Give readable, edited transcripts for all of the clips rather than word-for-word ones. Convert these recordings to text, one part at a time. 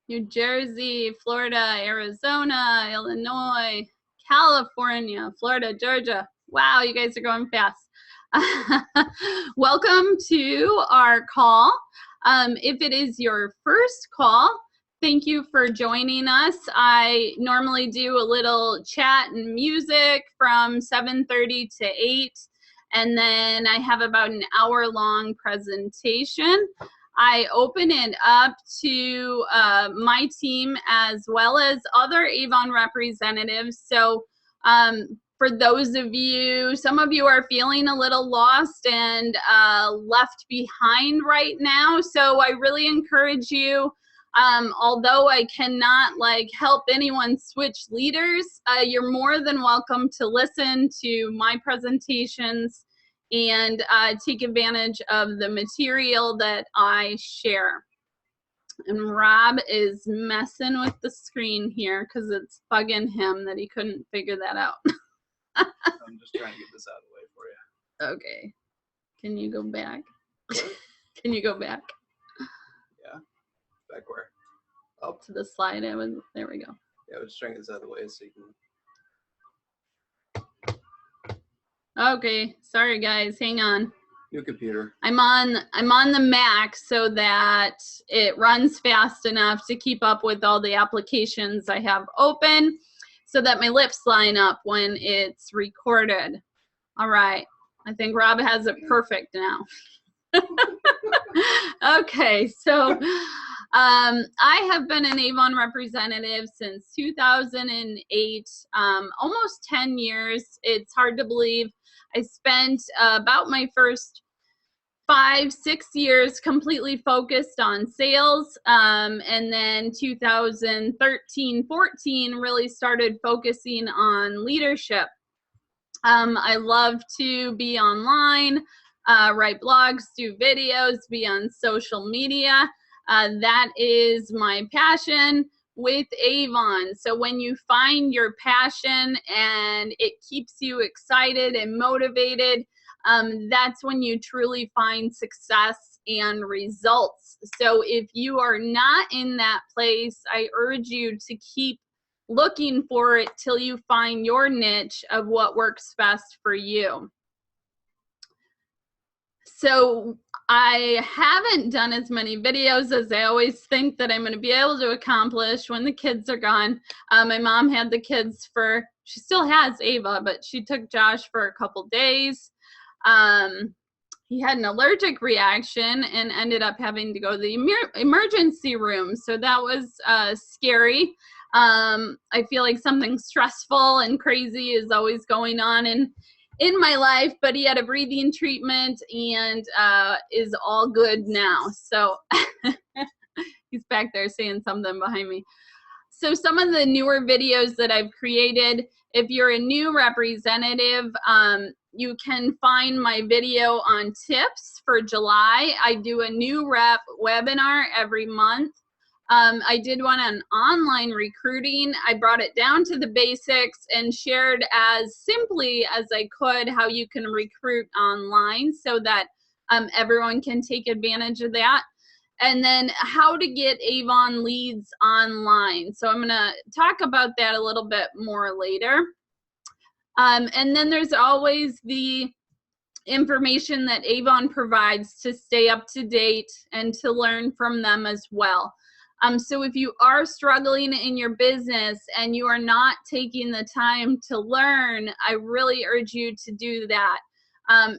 New Jersey, Florida, Arizona, Illinois, California, Florida, Georgia. Wow, you guys are going fast. Welcome to our call. If it is your first call, thank you for joining us. I normally do a little chat and music from 7:30 to 8, and then I have about an hour-long presentation. I open it up to my team as well as other Avon representatives. So for those of you, some of you are feeling a little lost and left behind right now. So I really encourage you, although I cannot help anyone switch leaders, you're more than welcome to listen to my presentations and take advantage of the material that I share. And Rob is messing with the screen here because it's bugging him that he couldn't figure that out. I'm just trying to get this out of the way for you. Okay. Can you go back? Can you go back? Yeah. Back where? Up. To the slide. There we go. Yeah, I was just trying to get this out of the way so you can. Okay, sorry guys, hang on. New computer. I'm on the Mac so that it runs fast enough to keep up with all the applications I have open so that my lips line up when it's recorded. All right, I think Rob has it perfect now. Okay, so I have been an Avon representative since 2008, almost 10 years. It's hard to believe. I spent about my first 5-6 years completely focused on sales, and then 2013-14 really started focusing on leadership. I love to be online, write blogs, do videos, be on social media. That is my passion with Avon. So when you find your passion and it keeps you excited and motivated, that's when you truly find success and results. So if you are not in that place, I urge you to keep looking for it till you find your niche of what works best for you. So I haven't done as many videos as I always think that I'm going to be able to accomplish when the kids are gone. My mom had the kids she still has Ava, but she took Josh for a couple days. He had an allergic reaction and ended up having to go to the emergency room. So that was scary. I feel like something stressful and crazy is always going on in my life, but he had a breathing treatment and is all good now. So he's back there saying something behind me. So some of the newer videos that I've created, if you're a new representative, you can find my video on tips for July. I do a new rep webinar every month. I did one on online recruiting. I brought it down to the basics and shared as simply as I could how you can recruit online so that everyone can take advantage of that. And then how to get Avon leads online. So I'm going to talk about that a little bit more later. And then there's always the information that Avon provides to stay up to date and to learn from them as well. So if you are struggling in your business and you are not taking the time to learn, I really urge you to do that.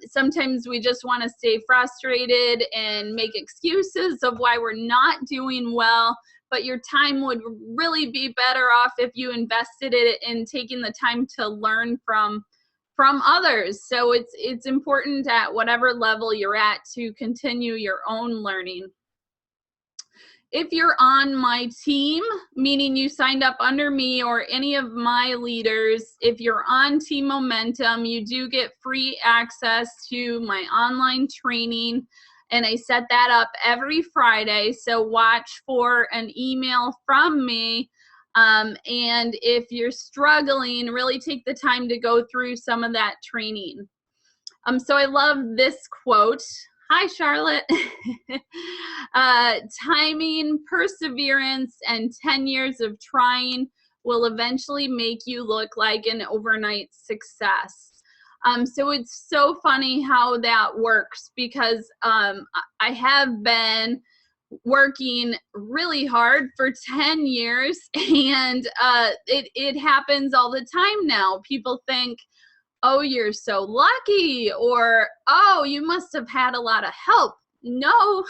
Sometimes we just want to stay frustrated and make excuses of why we're not doing well, but your time would really be better off if you invested it in taking the time to learn from others. So it's important at whatever level you're at to continue your own learning. If you're on my team, meaning you signed up under me or any of my leaders, if you're on Team Momentum, you do get free access to my online training, and I set that up every Friday. So watch for an email from me. And if you're struggling, really take the time to go through some of that training. So I love this quote. Hi, Charlotte. Timing, perseverance, and 10 years of trying will eventually make you look like an overnight success. So it's so funny how that works because I have been working really hard for 10 years and it happens all the time now. People think, oh, you're so lucky, or oh, you must have had a lot of help. No,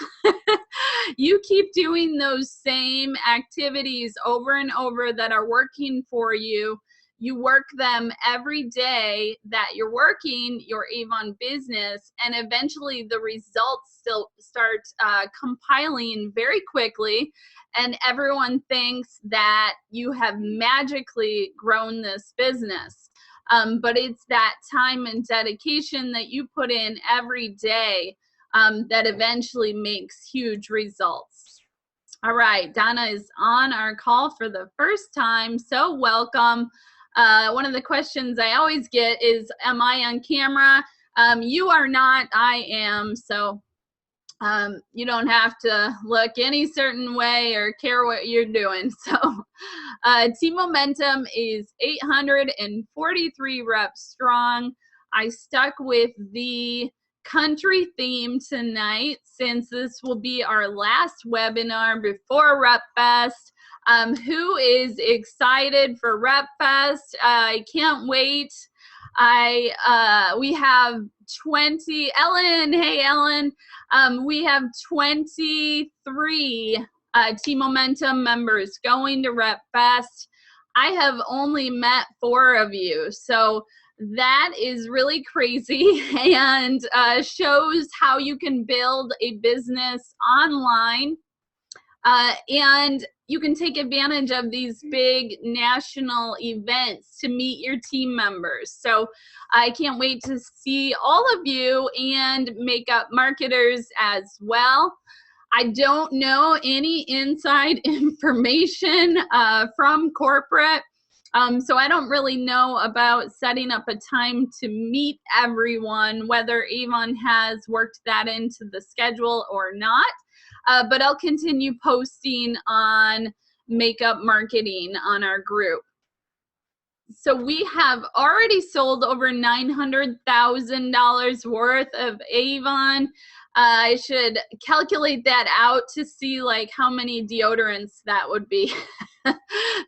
you keep doing those same activities over and over that are working for you. You work them every day that you're working your Avon business, and eventually the results still start compiling very quickly. And everyone thinks that you have magically grown this business. But it's that time and dedication that you put in every day that eventually makes huge results. All right, Donna is on our call for the first time, so welcome. One of the questions I always get is, am I on camera? You are not, I am, so you don't have to look any certain way or care what you're doing. So Team Momentum is 843 reps strong. I stuck with the country theme tonight since this will be our last webinar before Rep Fest. Who is excited for Rep Fest? I can't wait. We have 20, Ellen, hey Ellen, we have 23 Team Momentum members going to Rep Fest. I have only met 4 of you, so that is really crazy and shows how you can build a business online. And you can take advantage of these big national events to meet your team members. So I can't wait to see all of you and makeup marketers as well. I don't know any inside information from corporate. So I don't really know about setting up a time to meet everyone, whether Avon has worked that into the schedule or not. But I'll continue posting on makeup marketing on our group. So we have already sold over $900,000 worth of Avon. I should calculate that out to see like how many deodorants that would be.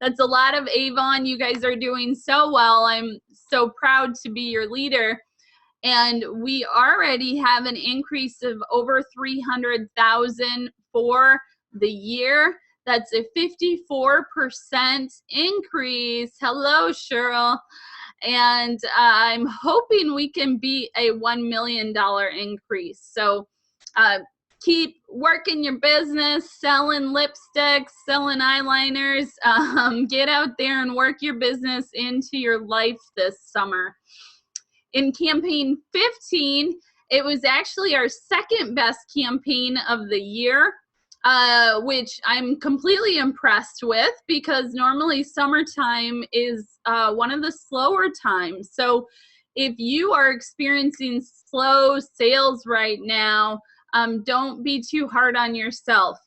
That's a lot of Avon. You guys are doing so well. I'm so proud to be your leader. And we already have an increase of over 300,000 for the year. That's a 54% increase. Hello, Cheryl. And I'm hoping we can beat a $1 million increase. So keep working your business, selling lipsticks, selling eyeliners. Get out there and work your business into your life this summer. In campaign 15, it was actually our second best campaign of the year, which I'm completely impressed with because normally summertime is one of the slower times. So if you are experiencing slow sales right now, don't be too hard on yourself.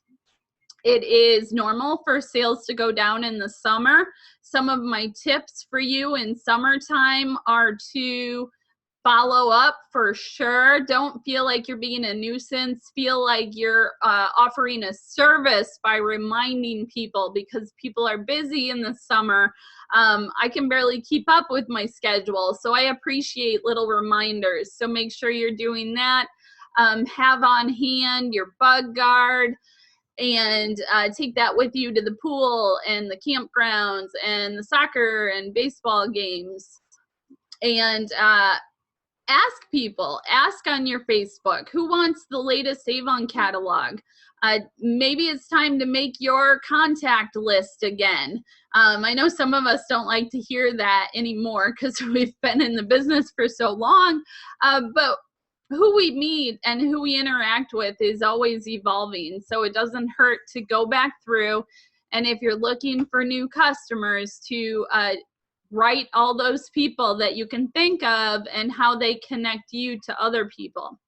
It is normal for sales to go down in the summer. Some of my tips for you in summertime are to follow up for sure. Don't feel like you're being a nuisance. Feel like you're offering a service by reminding people because people are busy in the summer. I can barely keep up with my schedule, so I appreciate little reminders. So make sure you're doing that. Have on hand your bug guard, and take that with you to the pool and the campgrounds and the soccer and baseball games. And ask people, ask on your Facebook, who wants the latest Avon catalog? Maybe it's time to make your contact list again. I know some of us don't like to hear that anymore because we've been in the business for so long, but who we meet and who we interact with is always evolving. So it doesn't hurt to go back through. And if you're looking for new customers, to write all those people that you can think of and how they connect you to other people.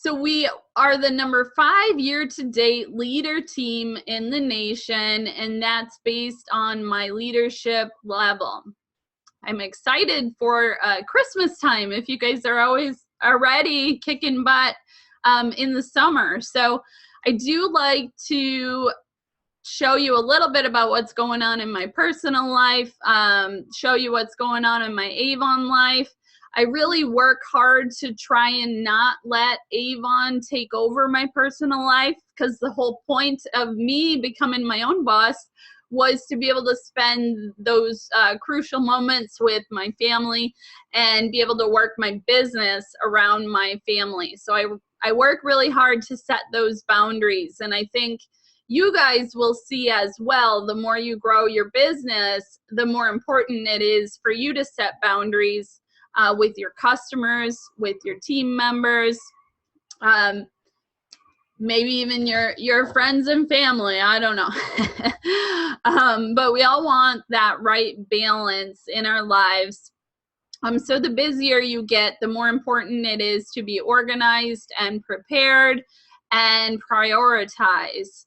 So we are the number 5 year-to-date leader team in the nation, and that's based on my leadership level. I'm excited for Christmas time, if you guys are already kicking butt in the summer. So I do like to show you a little bit about what's going on in my personal life, show you what's going on in my Avon life. I really work hard to try and not let Avon take over my personal life, because the whole point of me becoming my own boss was to be able to spend those crucial moments with my family and be able to work my business around my family. So I work really hard to set those boundaries, and I think you guys will see as well, the more you grow your business, the more important it is for you to set boundaries with your customers, with your team members, maybe even your friends and family, I don't know. But we all want that right balance in our lives. So the busier you get, the more important it is to be organized and prepared and prioritize.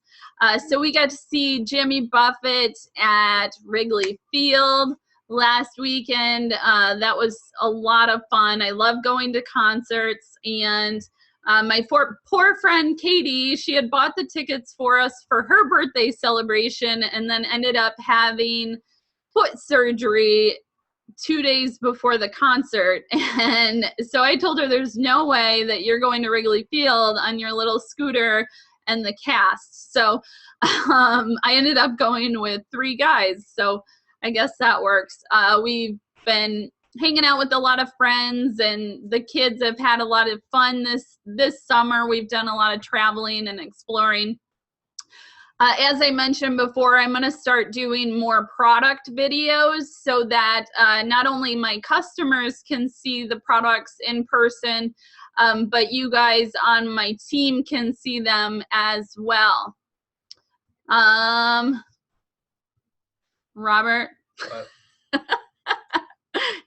So we got to see Jimmy Buffett at Wrigley Field last weekend. That was a lot of fun. I love going to concerts, and my poor friend Katie, she had bought the tickets for us for her birthday celebration and then ended up having foot surgery 2 days before the concert. And so I told her, there's no way that you're going to Wrigley Field on your little scooter and the cast. So I ended up going with 3 guys. So I guess that works. We've been hanging out with a lot of friends, and the kids have had a lot of fun this summer. We've done a lot of traveling and exploring. As I mentioned before, I'm going to start doing more product videos so that not only my customers can see the products in person, but you guys on my team can see them as well. Robert?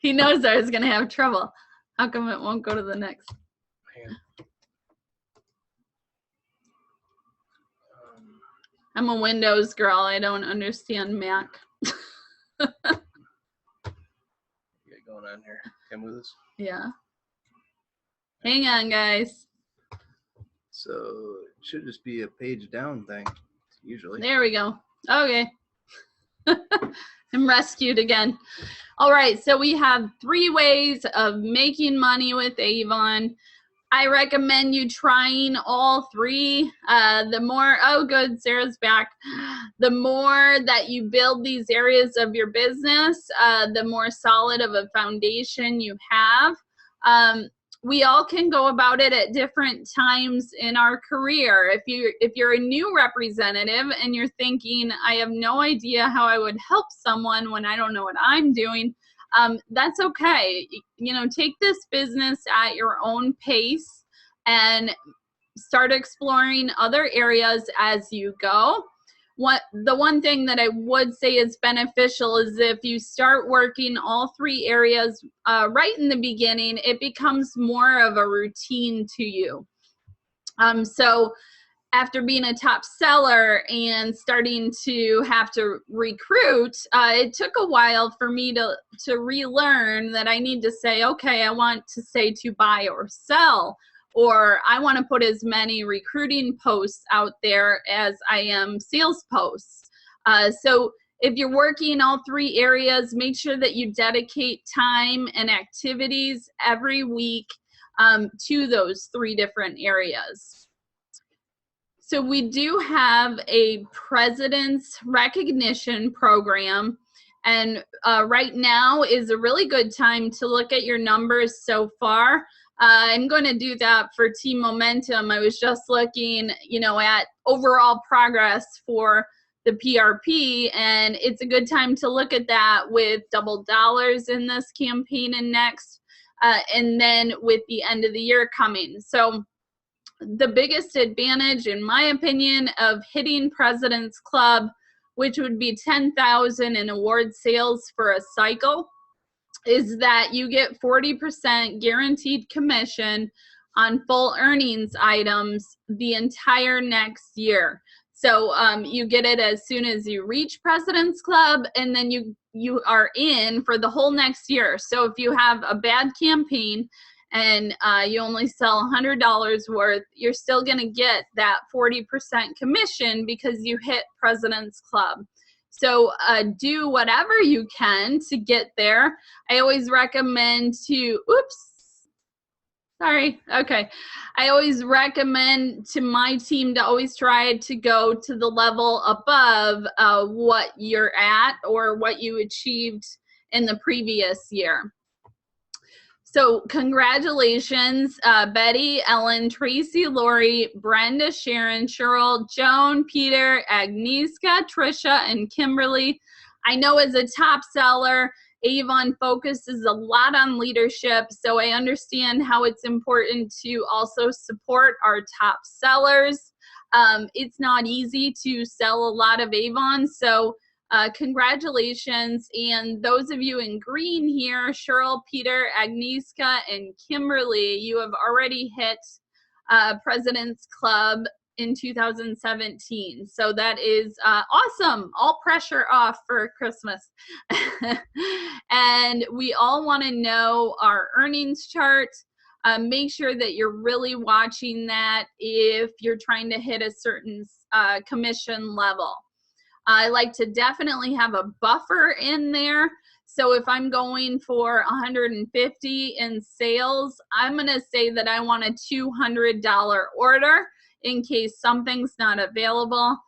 He knows I was going to have trouble. How come it won't go to the next? I'm a Windows girl. I don't understand Mac. What going on here? Can I move this? Yeah. Hang on, guys. So it should just be a page down thing, usually. There we go. Okay. I'm rescued again. All right, so we have 3 ways of making money with Avon. I recommend you trying all 3. The more, oh good, Sarah's back. The more that you build these areas of your business, the more solid of a foundation you have. We all can go about it at different times in our career. If you're a new representative and you're thinking, I have no idea how I would help someone when I don't know what I'm doing, that's okay. You know, take this business at your own pace and start exploring other areas as you go. The one thing that I would say is beneficial is if you start working all 3 areas right in the beginning, it becomes more of a routine to you. So after being a top seller and starting to have to recruit, it took a while for me to relearn that I need to say, okay, I want to say to buy or sell, or I want to put as many recruiting posts out there as I am sales posts. So if you're working all 3 areas, make sure that you dedicate time and activities every week to those 3 different areas. So we do have a President's Recognition Program, and right now is a really good time to look at your numbers so far. I'm going to do that for Team Momentum. I was just looking, you know, at overall progress for the PRP, and it's a good time to look at that with double dollars in this campaign and next, and then with the end of the year coming. So the biggest advantage, in my opinion, of hitting President's Club, which would be 10,000 in award sales for a cycle, is that you get 40% guaranteed commission on full earnings items the entire next year. So you get it as soon as you reach President's Club, and then you are in for the whole next year. So if you have a bad campaign and you only sell $100 worth, you're still going to get that 40% commission because you hit President's Club. So do whatever you can to get there. I always recommend to, I always recommend to my team to always try to go to the level above what you're at or what you achieved in the previous year. So congratulations, Betty, Ellen, Tracy, Lori, Brenda, Sharon, Cheryl, Joan, Peter, Agnieszka, Trisha, and Kimberly. I know as a top seller, Avon focuses a lot on leadership, so I understand how it's important to also support our top sellers. It's not easy to sell a lot of Avon, so congratulations. And those of you in green here, Cheryl, Peter, Agnieszka, and Kimberly, you have already hit President's Club in 2017. So that is awesome. All pressure off for Christmas. And we all want to know our earnings chart. Make sure that you're really watching that if you're trying to hit a certain commission level. I like to definitely have a buffer in there. So if I'm going for 150 in sales, I'm going to say that I want a $200 order in case something's not available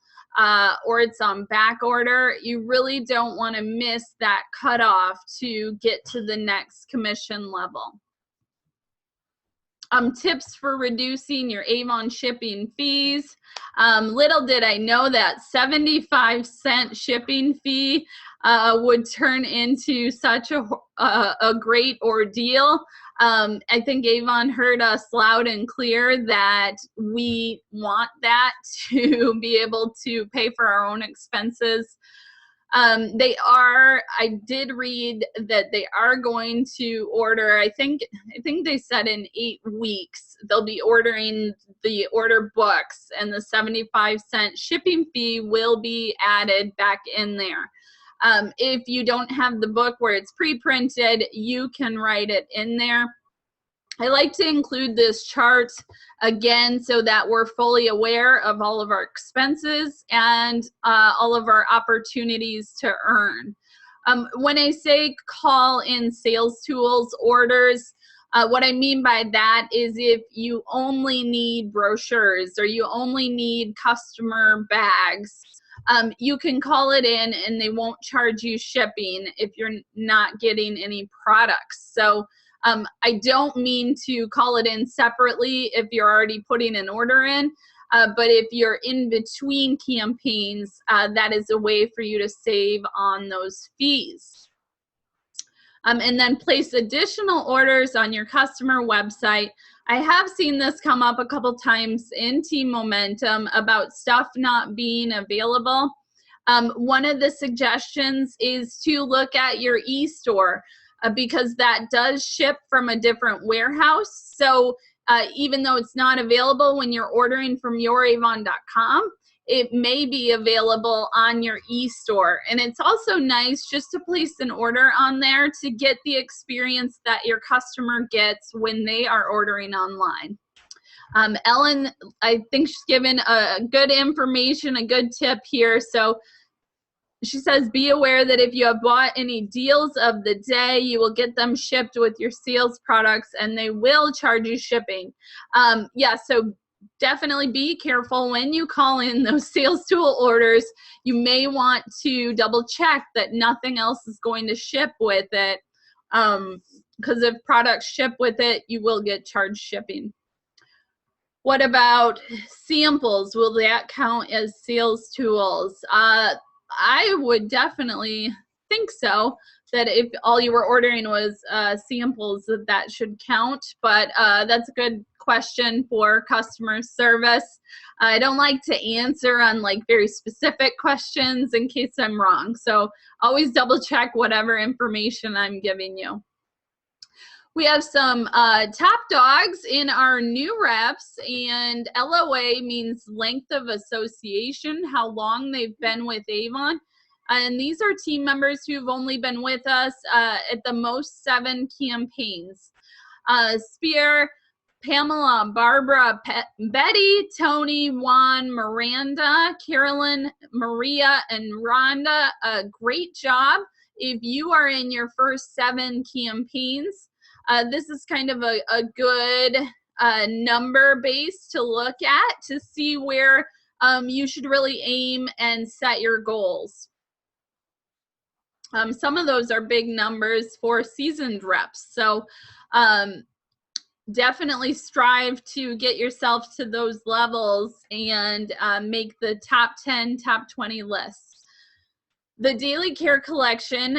or it's on back order. You really don't want to miss that cutoff to get to the next commission level. Tips for reducing your Avon shipping fees. Little did I know that 75-cent shipping fee would turn into such a great ordeal. I think Avon heard us loud and clear that we want that to be able to pay for our own expenses. I did read that they are going to order, I think they said in 8 weeks, they'll be ordering the order books, and the 75-cent shipping fee will be added back in there. If you don't have the book where it's pre-printed, you can write it in there. I like to include this chart again so that we're fully aware of all of our expenses and all of our opportunities to earn. When I say call in sales tools orders, what I mean by that is if you only need brochures or you only need customer bags, you can call it in and they won't charge you shipping if you're not getting any products. So I don't mean to call it in separately if you're already putting an order in, but if you're in between campaigns, that is a way for you to save on those fees. And then place additional orders on your customer website. I have seen this come up a couple times in Team Momentum about stuff not being available. One of the suggestions is to look at your e-store. Because that does ship from a different warehouse. So even though it's not available when you're ordering from youravon.com, it may be available on your e-store. And it's also nice just to place an order on there to get the experience that your customer gets when they are ordering online. Ellen, I think she's given a good information, a good tip here. So she says, be aware that if you have bought any deals of the day, you will get them shipped with your sales products and they will charge you shipping. Yeah, so definitely be careful when you call in those sales tool orders. You may want to double check that nothing else is going to ship with it, because if products ship with it, you will get charged shipping. What about samples? Will that count as sales tools? I would definitely think so, that if all you were ordering was samples, that should count. But that's a good question for customer service. I don't like to answer on like very specific questions in case I'm wrong. So always double check whatever information I'm giving you. We have some top dogs in our new reps, and LOA means length of association, how long they've been with Avon. And these are team members who've only been with us at the most 7 campaigns. Spear, Pamela, Barbara, Betty, Tony, Juan, Miranda, Carolyn, Maria, and Rhonda. Great job. If you are in your first 7 campaigns, this is kind of a good number base to look at to see where you should really aim and set your goals. Some of those are big numbers for seasoned reps. So definitely strive to get yourself to those levels and make the top 10, top 20 lists. The Daily Care Collection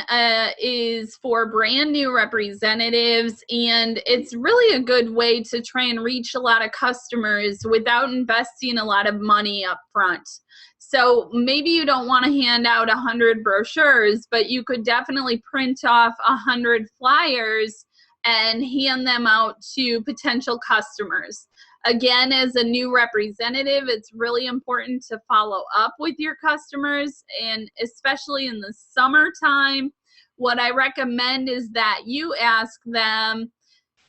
is for brand new representatives, and it's really a good way to try and reach a lot of customers without investing a lot of money up front. So maybe you don't want to hand out 100 brochures, but you could definitely print off 100 flyers and hand them out to potential customers. Again, as a new representative, it's really important to follow up with your customers, and especially in the summertime, what I recommend is that you ask them,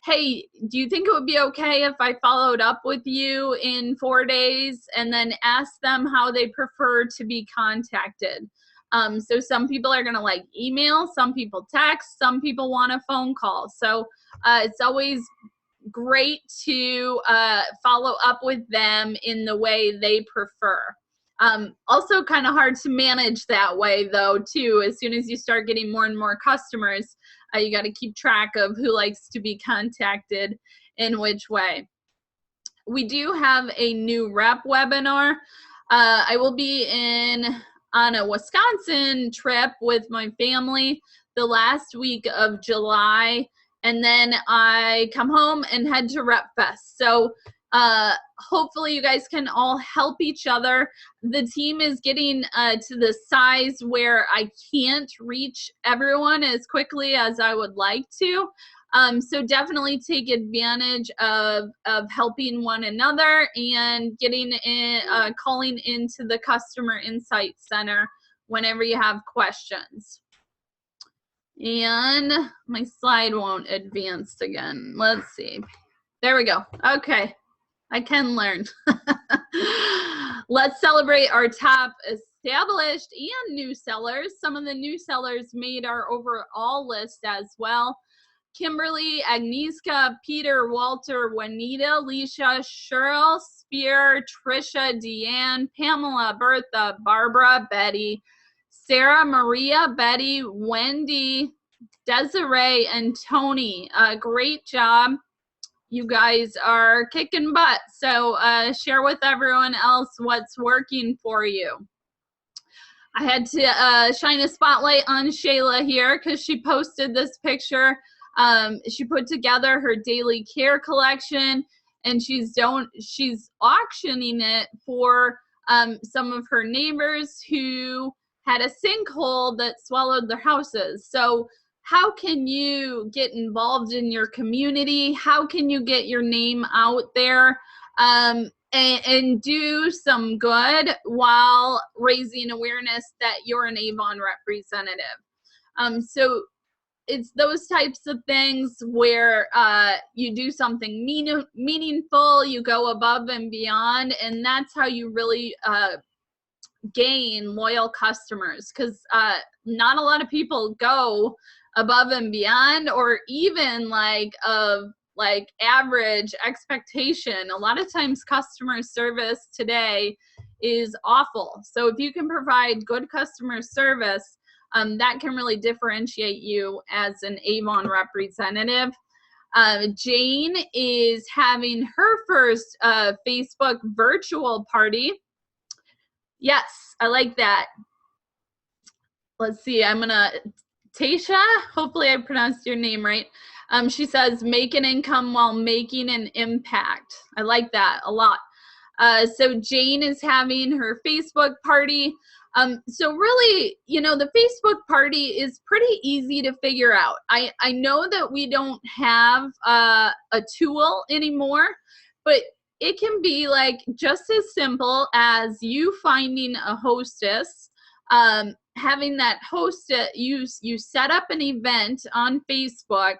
hey, do you think it would be okay if I followed up with you in 4 days? And then ask them how they prefer to be contacted. So some people are gonna like email, some people text, some people want a phone call. So it's always great to follow up with them in the way they prefer. Also kind of hard to manage that way though too. As soon as you start getting more and more customers, you got to keep track of who likes to be contacted in which way. We do have a new rep webinar. I will be on a Wisconsin trip with my family the last week of July, and then I come home and head to Rep Fest. So hopefully you guys can all help each other. The team is getting to the size where I can't reach everyone as quickly as I would like to. So definitely take advantage of helping one another and getting in, calling into the Customer Insight Center whenever you have questions. And my slide won't advance again. Let's see. There we go. Okay, I can learn. Let's celebrate our top established and new sellers. Some of the new sellers made our overall list as well. Kimberly, Agnieszka, Peter, Walter, Juanita, Leisha, Cheryl, Spear, Trisha, Deanne, Pamela, Bertha, Barbara, Betty, Sarah, Maria, Betty, Wendy, Desiree, and Tony. Great job. You guys are kicking butt. So share with everyone else what's working for you. I had to shine a spotlight on Shayla here because she posted this picture. She put together her daily care collection, and she's auctioning it for some of her neighbors who had a sinkhole that swallowed their houses. So how can you get involved in your community? How can you get your name out there and do some good while raising awareness that you're an Avon representative? So it's those types of things where you do something meaningful, you go above and beyond, and that's how you really gain loyal customers, because not a lot of people go above and beyond, or even like average expectation. A lot of times customer service today is awful. So if you can provide good customer service, that can really differentiate you as an Avon representative. Jane is having her first Facebook virtual party. Yes, I like that. Let's see, Tasha, hopefully I pronounced your name right. She says, make an income while making an impact. I like that a lot. So Jane is having her Facebook party. So really, you know, the Facebook party is pretty easy to figure out. I know that we don't have a tool anymore, but it can be like just as simple as you finding a hostess, having that host, you set up an event on Facebook,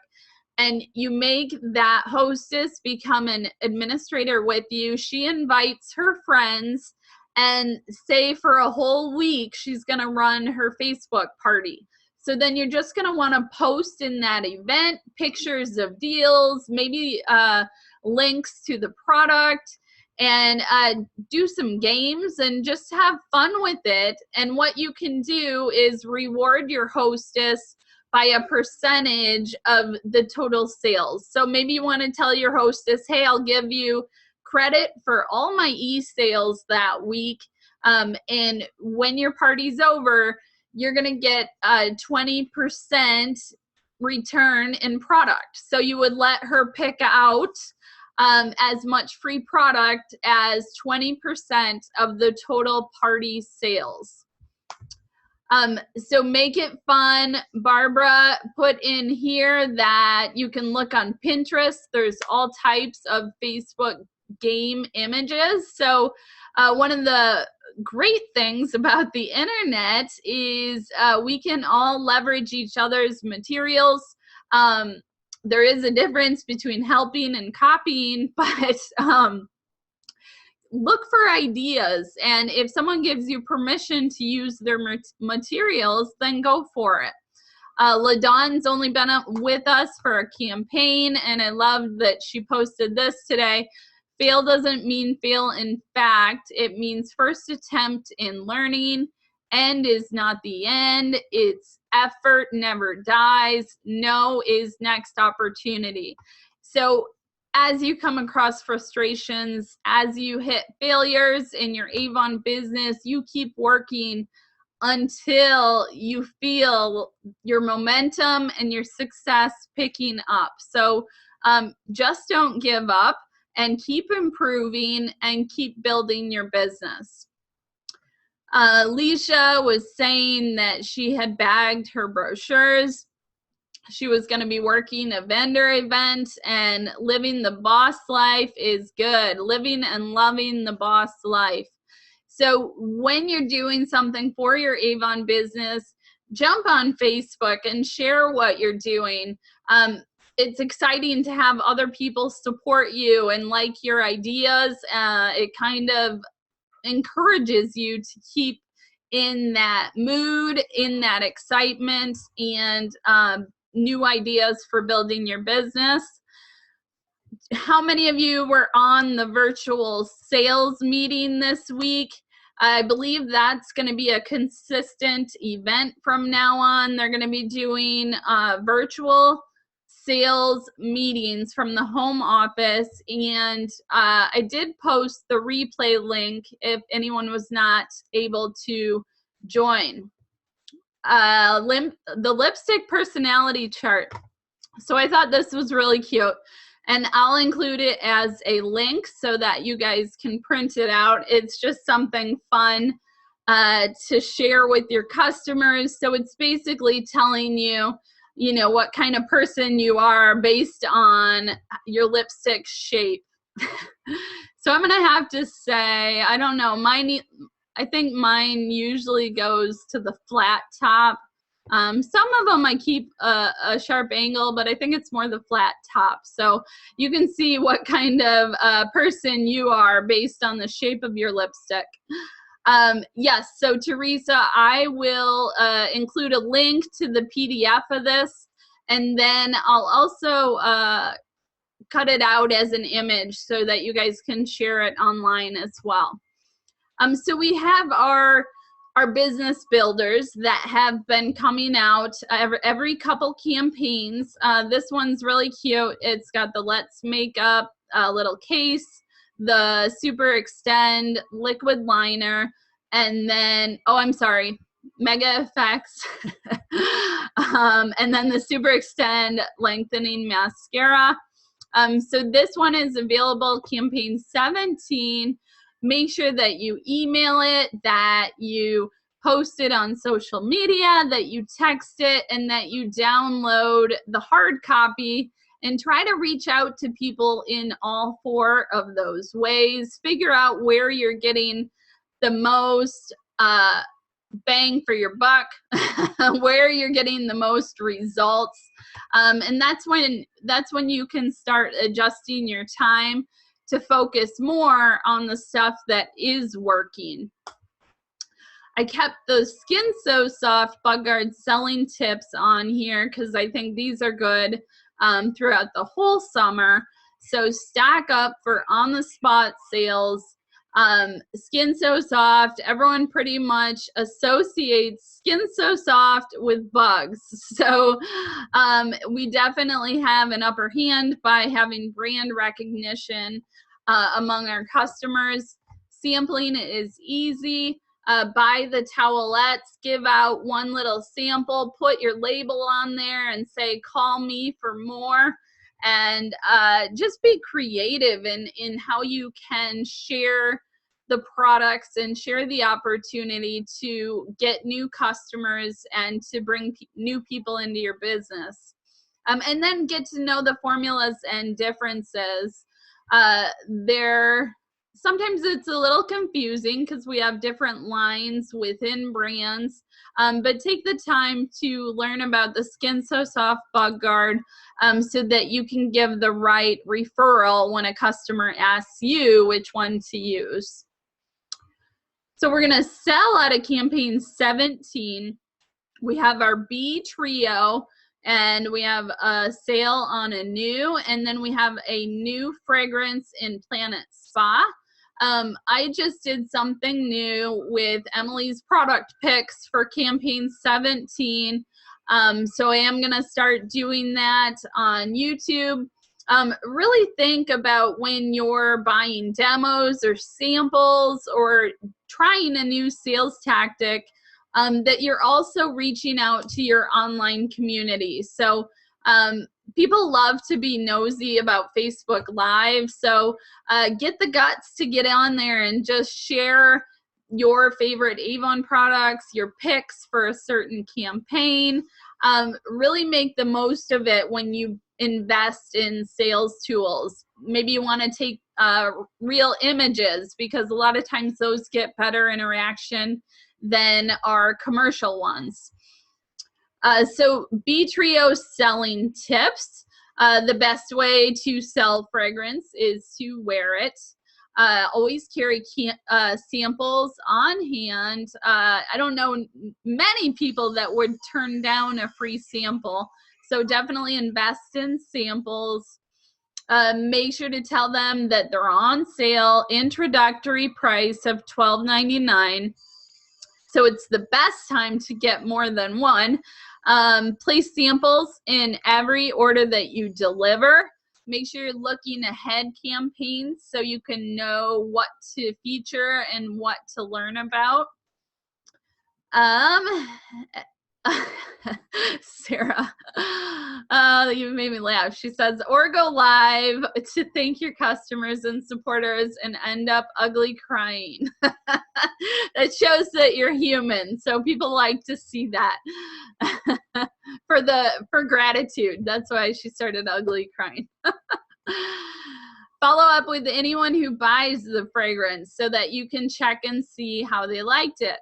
and you make that hostess become an administrator with you. She invites her friends, and say for a whole week she's going to run her Facebook party. So then you're just going to want to post in that event pictures of deals, maybe links to the product, and do some games and just have fun with it. And what you can do is reward your hostess by a percentage of the total sales. So maybe you want to tell your hostess, hey, I'll give you credit for all my e-sales that week. And when your party's over, you're going to get a 20% return in product. So you would let her pick out as much free product as 20% of the total party sales. So make it fun. Barbara put in here that you can look on Pinterest. There's all types of Facebook game images. So one of the great things about the internet is we can all leverage each other's materials. There is a difference between helping and copying, but look for ideas, and if someone gives you permission to use their materials, then go for it. LaDawn's only been with us for a campaign, and I love that she posted this today. Fail doesn't mean fail. In fact, it means first attempt in learning. End is not the end. It's effort never dies. No is next opportunity. So as you come across frustrations, as you hit failures in your Avon business, you keep working until you feel your momentum and your success picking up. So just don't give up, and keep improving and keep building your business. Leisha was saying that she had bagged her brochures. She was going to be working a vendor event, and living the boss life is good. Living and loving the boss life. So when you're doing something for your Avon business, jump on Facebook and share what you're doing. It's exciting to have other people support you and like your ideas. It kind of encourages you to keep in that mood, in that excitement, and new ideas for building your business. How many of you were on the virtual sales meeting this week? I believe that's going to be a consistent event from now on. They're going to be doing virtual sales meetings from the home office, and I did post the replay link if anyone was not able to join. The lipstick personality chart. So I thought this was really cute, and I'll include it as a link so that you guys can print it out. It's just something fun to share with your customers. So it's basically telling you, you know, what kind of person you are based on your lipstick shape. So I'm gonna have to say, I don't know, I think mine usually goes to the flat top. Some of them I keep a sharp angle, but I think it's more the flat top. So you can see what kind of person you are based on the shape of your lipstick. Yes, so Teresa, I will include a link to the PDF of this, and then I'll also cut it out as an image so that you guys can share it online as well. So we have our business builders that have been coming out every couple campaigns. This one's really cute. It's got the Let's Makeup little case, the Super Extend liquid liner, and then, oh, I'm sorry, Mega Effects, and then the Super Extend lengthening mascara. So this one is available campaign 17. Make sure that you email it, that you post it on social media, that you text it, and that you download the hard copy, and try to reach out to people in all 4 of those ways. Figure out where you're getting the most bang for your buck, where you're getting the most results, and that's when you can start adjusting your time to focus more on the stuff that is working. I kept those Skin So Soft Bug Guard selling tips on here because I think these are good throughout the whole summer. So stock up for on-the-spot sales. Skin So Soft, everyone pretty much associates Skin So Soft with bugs. So we definitely have an upper hand by having brand recognition among our customers. Sampling is easy. Buy the towelettes, give out one little sample, put your label on there and say, call me for more. And just be creative in how you can share the products and share the opportunity to get new customers and to bring new people into your business. And then get to know the formulas and differences. Sometimes it's a little confusing because we have different lines within brands, but take the time to learn about the Skin So Soft Bug Guard so that you can give the right referral when a customer asks you which one to use. So we're going to sell out of campaign 17. We have our B Trio, and we have a sale on a new, and then we have a new fragrance in Planet Spa. I just did something new with Emily's product picks for campaign 17. So I am going to start doing that on YouTube. Really think about when you're buying demos or samples or trying a new sales tactic, that you're also reaching out to your online community. So people love to be nosy about Facebook Live. So get the guts to get on there and just share your favorite Avon products, your picks for a certain campaign. Really make the most of it when you invest in sales tools. Maybe you want to take real images because a lot of times those get better interaction than our commercial ones. So B Trio selling tips. The best way to sell fragrance is to wear it. Always carry samples on hand. I don't know many people that would turn down a free sample. So definitely invest in samples. Make sure to tell them that they're on sale, introductory price of $12.99. So it's the best time to get more than one. Place samples in every order that you deliver. Make sure you're looking ahead campaigns so you can know what to feature and what to learn about. Sarah, you made me laugh. She says, or go live to thank your customers and supporters and end up ugly crying. That shows that you're human. So people like to see that for gratitude. That's why she started ugly crying. Follow up with anyone who buys the fragrance so that you can check and see how they liked it.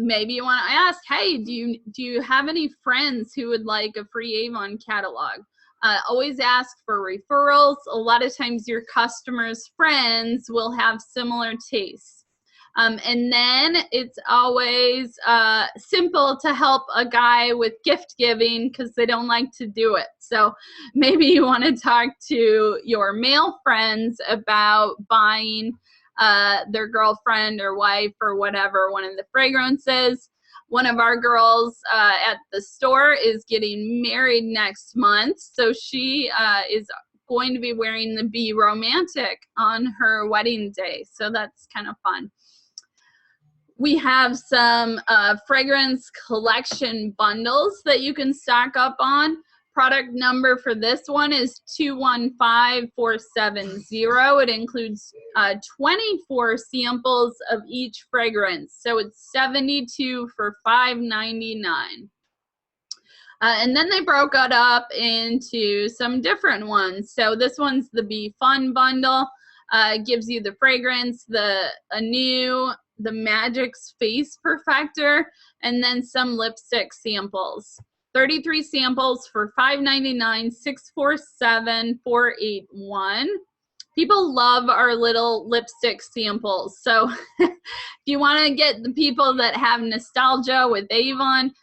Maybe you want to ask, hey, do you have any friends who would like a free Avon catalog? Always ask for referrals. A lot of times your customers' friends will have similar tastes. And then it's always simple to help a guy with gift giving because they don't like to do it. So maybe you want to talk to your male friends about buying their girlfriend or wife or whatever one of the fragrances. One of our girls at the store is getting married next month, so she is going to be wearing the Be Romantic on her wedding day, so that's kind of fun. We have some fragrance collection bundles that you can stock up on. Product number for this one is 215470. It includes 24 samples of each fragrance. So it's 72 for $5.99. And then they broke it up into some different ones. So this one's the Be Fun bundle. Gives you the fragrance, the Magic's Face Perfector, and then some lipstick samples. 33 samples for $5.99, 647-481. People love our little lipstick samples. So if you want to get the people that have nostalgia with Avon,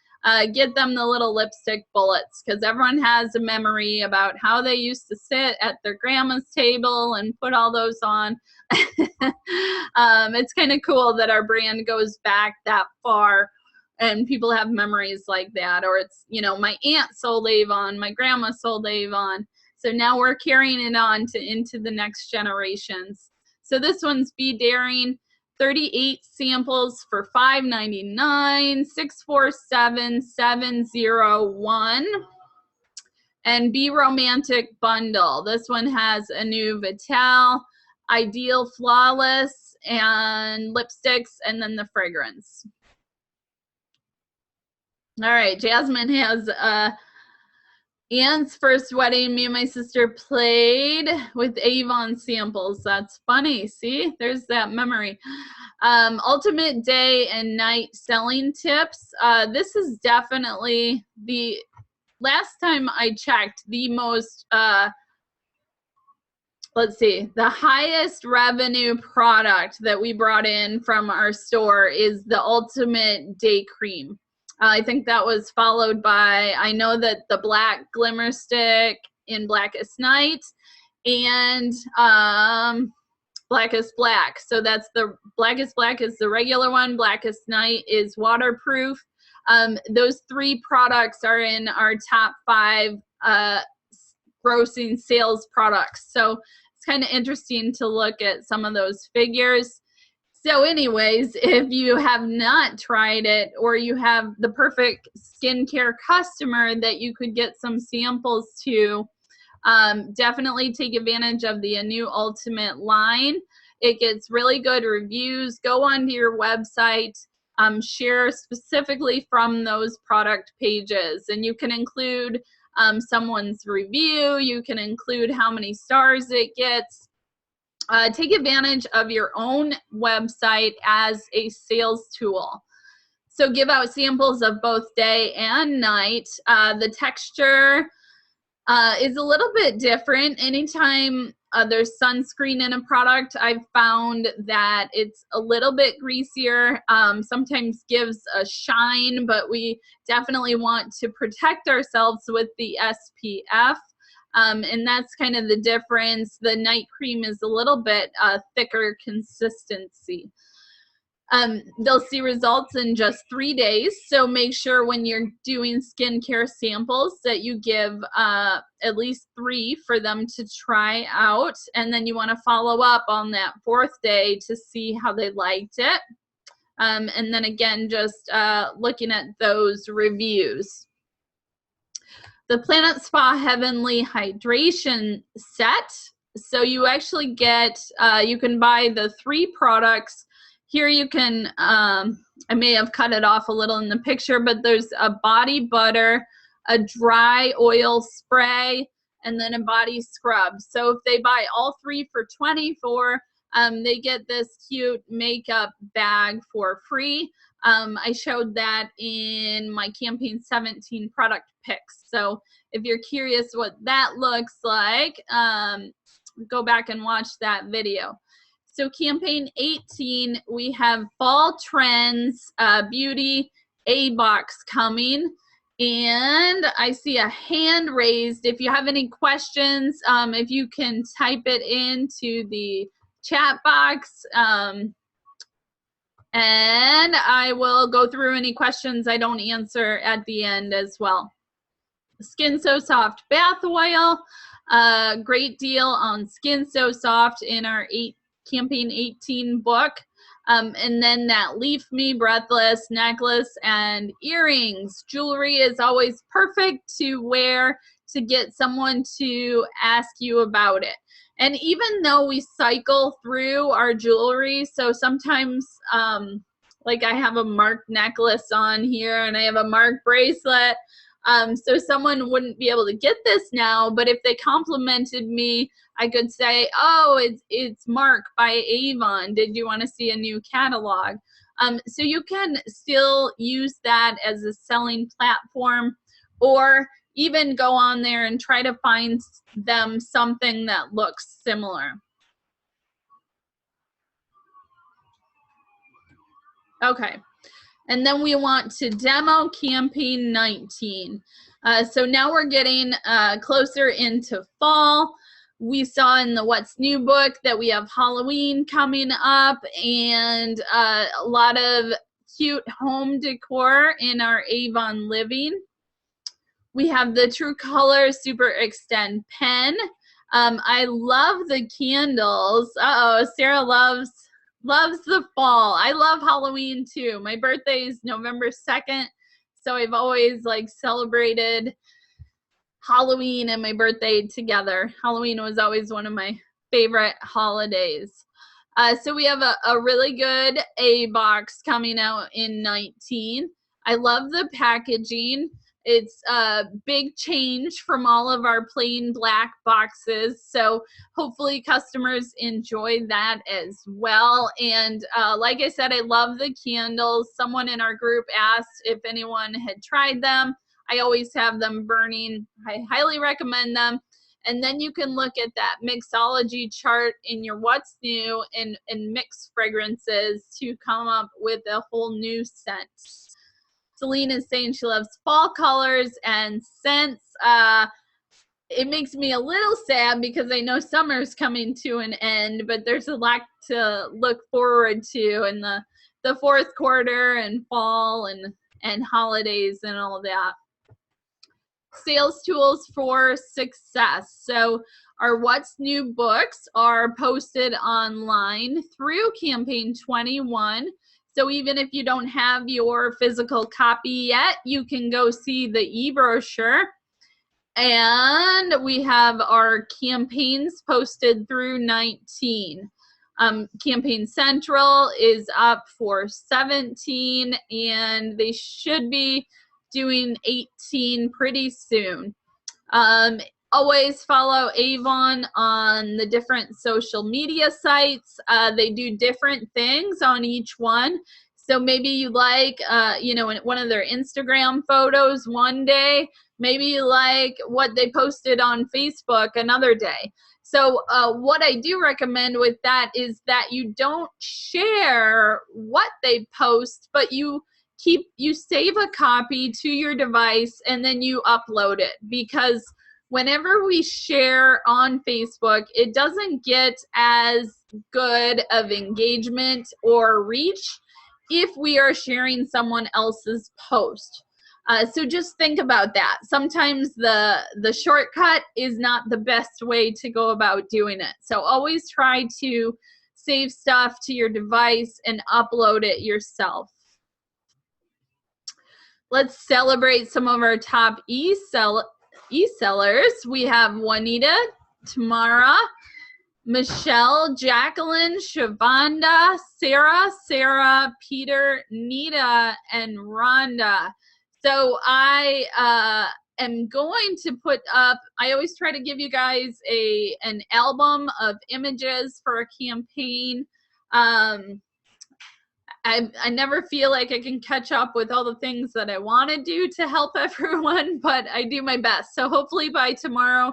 get them the little lipstick bullets, because everyone has a memory about how they used to sit at their grandma's table and put all those on. It's kind of cool that our brand goes back that far and people have memories like that. Or it's, you know, my aunt sold Avon, my grandma sold Avon. So now we're carrying it on into the next generations. So this one's Be Daring. 38 samples for $5.99, 647-701. And Be Romantic bundle. This one has a new Vital, Ideal Flawless, and lipsticks, and then the fragrance. All right, Jasmine has Ann's first wedding. Me and my sister played with Avon samples. That's funny. See, there's that memory. Ultimate day and night selling tips. This is definitely the last time I checked, the most, let's see, the highest revenue product that we brought in from our store is the Ultimate Day Cream. I think that was followed by, I know that the Black Glimmer Stick in Blackest Night and Blackest Black. So that's the Blackest Black is the regular one. Blackest Night is waterproof. Those three products are in our top 5 grossing sales products. So it's kind of interesting to look at some of those figures. So anyways, if you have not tried it, or you have the perfect skincare customer that you could get some samples to, definitely take advantage of the new Ultimate line. It gets really good reviews. Go onto your website, share specifically from those product pages, and you can include someone's review. You can include how many stars it gets. Take advantage of your own website as a sales tool. So give out samples of both day and night. The texture is a little bit different. Anytime there's sunscreen in a product, I've found that it's a little bit greasier, sometimes gives a shine, but we definitely want to protect ourselves with the SPF. And that's kind of the difference. The night cream is a little bit thicker consistency. They'll see results in just 3 days. So make sure when you're doing skincare samples that you give at least 3 for them to try out. And then you want to follow up on that 4th day to see how they liked it. And then again, just looking at those reviews. The Planet Spa Heavenly Hydration Set. So you actually get, you can buy the 3 products. Here you can, I may have cut it off a little in the picture, but there's a body butter, a dry oil spray, and then a body scrub. So if they buy all 3 for $24, they get this cute makeup bag for free. I showed that in my campaign 17 product picks. So if you're curious what that looks like, go back and watch that video. So campaign 18, we have Fall Trends Beauty A-Box coming. And I see a hand raised. If you have any questions, if you can type it into the chat box, and I will go through any questions I don't answer at the end as well. Skin So Soft Bath Oil. Great deal on Skin So Soft in our campaign 18 book. And then that Leave Me Breathless necklace and earrings. Jewelry is always perfect to wear to get someone to ask you about it. And even though we cycle through our jewelry, so sometimes like I have a Mark necklace on here and I have a Mark bracelet. So someone wouldn't be able to get this now, but if they complimented me, I could say, oh, it's Mark by Avon. Did you want to see a new catalog? So you can still use that as a selling platform, or even go on there and try to find them something that looks similar. Okay. And then we want to demo campaign 19. So now we're getting closer into fall. We saw in the What's New book that we have Halloween coming up, and a lot of cute home decor in our Avon living. We have the True Colors Super Extend pen. I love the candles. Sarah loves the fall. I love Halloween too. My birthday is November 2nd, so I've always like celebrated Halloween and my birthday together. Halloween was always one of my favorite holidays. So we have a really good A box coming out in 19. I love the packaging. It's a big change from all of our plain black boxes. So hopefully customers enjoy that as well. And like I said, I love the candles. Someone in our group asked if anyone had tried them. I always have them burning. I highly recommend them. And then you can look at that mixology chart in your What's New and mix fragrances to come up with a whole new scent. Celine is saying she loves fall colors and scents. It makes me a little sad because I know summer's coming to an end, but there's a lot to look forward to in the fourth quarter and fall and holidays and all that. Sales tools for success. So our What's New books are posted online through campaign 21. So even if you don't have your physical copy yet, you can go see the e-brochure. And we have our campaigns posted through 19. Campaign Central is up for 17, and they should be doing 18 pretty soon. Always follow Avon on the different social media sites. They do different things on each one. So maybe you like, in one of their Instagram photos one day, maybe you like what they posted on Facebook another day. So what I do recommend with that is that you don't share what they post, but you save a copy to your device and then you upload it, because whenever we share on Facebook, it doesn't get as good of engagement or reach if we are sharing someone else's post. So just think about that. Sometimes the shortcut is not the best way to go about doing it. So always try to save stuff to your device and upload it yourself. Let's celebrate some of our top e-sellers. We have Juanita, Tamara, Michelle, Jacqueline, Shavonda, Sarah, Peter, Nita, and Rhonda. So I am going to put up, I always try to give you guys an album of images for a campaign. I never feel like I can catch up with all the things that I want to do to help everyone, but I do my best. So hopefully by tomorrow,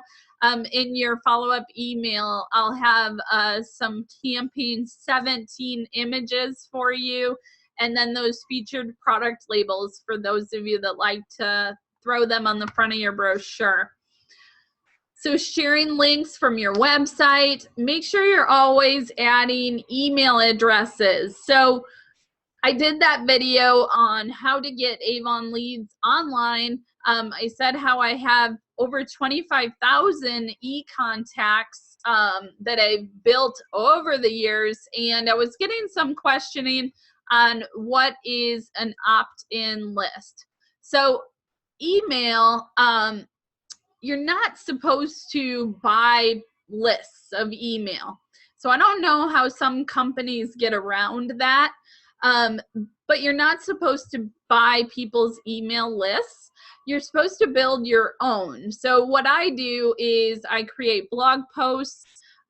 in your follow-up email, I'll have some campaign 17 images for you, and then those featured product labels for those of you that like to throw them on the front of your brochure. So sharing links from your website, make sure you're always adding email addresses. So I did that video on how to get Avon leads online. I said how I have over 25,000 e-contacts that I've built over the years, and I was getting some questioning on what is an opt-in list. So email, you're not supposed to buy lists of email. So I don't know how some companies get around that, but you're not supposed to buy people's email lists. You're supposed to build your own. So what I do is I create blog posts.